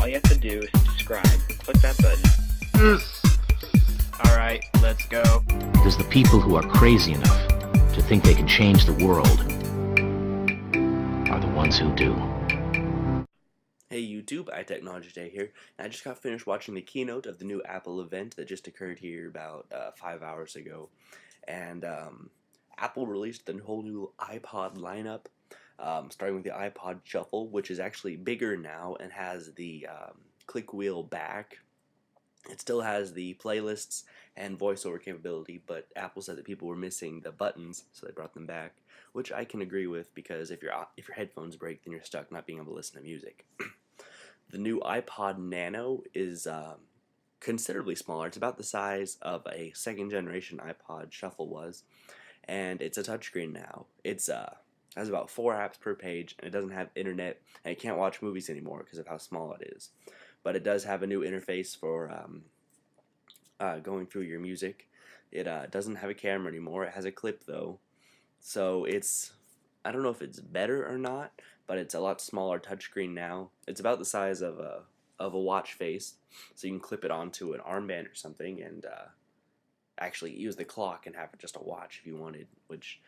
All you have to do is subscribe. Click that button. Alright, let's go. Because the people who are crazy enough to think they can change the world are the ones who do. Hey YouTube, iTechnology Day here, and I just got finished watching the keynote of the new Apple event that just occurred here about 5 hours ago. And Apple released the whole new iPod lineup, starting with the iPod Shuffle, which is actually bigger now and has the click wheel back. It still has the playlists and voiceover capability, but Apple said that people were missing the buttons, so they brought them back, which I can agree with, because if your headphones break, then you're stuck not being able to listen to music. The new iPod Nano is considerably smaller. It's about the size of a second generation iPod Shuffle was, and it's a touchscreen now. It's has about 4 apps per page, and it doesn't have internet, and it can't watch movies anymore because of how small it is. But it does have a new interface for going through your music. It doesn't have a camera anymore. It has a clip though, so it's, I don't know if it's better or not, but it's a lot smaller touchscreen now. It's about the size of a watch face, so you can clip it onto an armband or something and actually use the clock and have just a watch if you wanted, which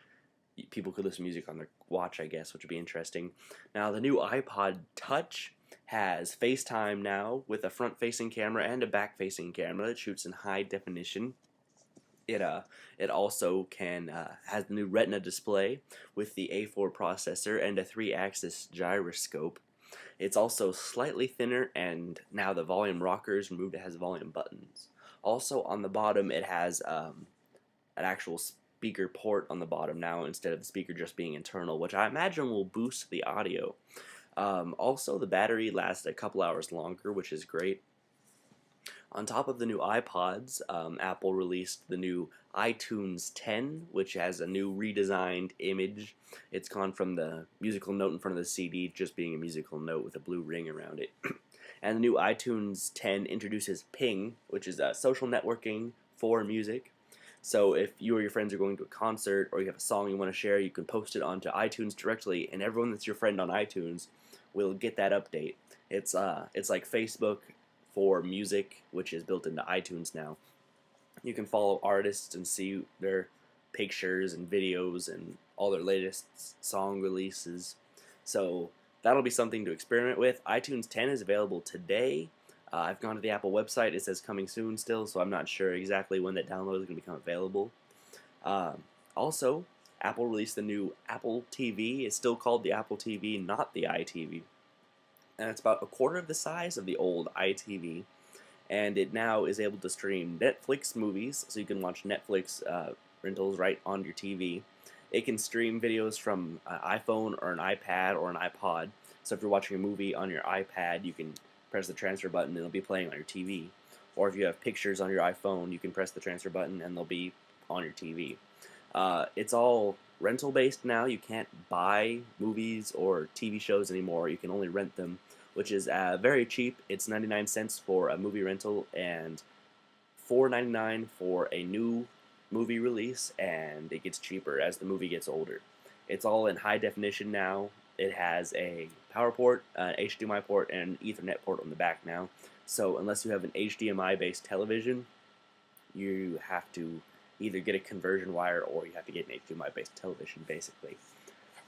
people could listen to music on their watch, I guess, which would be interesting. Now the new iPod Touch has FaceTime now with a front-facing camera and a back-facing camera that shoots in high definition. It also has the new Retina display with the A4 processor and a 3-axis gyroscope. It's also slightly thinner, and now the volume rocker is removed. It has volume buttons. Also on the bottom, it has an actual speaker port on the bottom now instead of the speaker just being internal, which I imagine will boost the audio. Also, the battery lasts a couple hours longer, which is great. On top of the new iPods, Apple released the new iTunes 10, which has a new redesigned image. It's gone from the musical note in front of the CD just being a musical note with a blue ring around it. And the new iTunes 10 introduces Ping, which is social networking for music. So if you or your friends are going to a concert, or you have a song you want to share, you can post it onto iTunes directly, and everyone that's your friend on iTunes will get that update. It's like Facebook for music, which is built into iTunes now. You can follow artists and see their pictures and videos and all their latest song releases. So that'll be something to experiment with. iTunes 10 is available today. I've gone to the Apple website. It says coming soon still, so I'm not sure exactly when that download is going to become available. Also, Apple released the new Apple TV. It's still called the Apple TV, not the iTV. And it's about a quarter of the size of the old iTV. And it now is able to stream Netflix movies, so you can watch Netflix rentals right on your TV. It can stream videos from an iPhone or an iPad or an iPod. So if you're watching a movie on your iPad, you can press the transfer button and it'll be playing on your TV. Or if you have pictures on your iPhone, you can press the transfer button and they'll be on your TV. It's all rental based now. You can't buy movies or TV shows anymore. You can only rent them, which is very cheap. It's 99 cents for a movie rental and $4.99 for a new movie release, and it gets cheaper as the movie gets older. It's all in high definition now. It has a power port, an HDMI port, and an Ethernet port on the back now. So unless you have an HDMI-based television, you have to either get a conversion wire or you have to get an HDMI-based television, basically.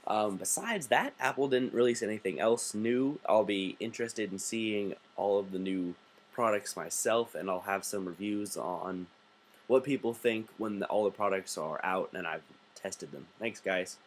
Besides that, Apple didn't release anything else new. I'll be interested in seeing all of the new products myself, and I'll have some reviews on what people think when all the products are out and I've tested them. Thanks, guys.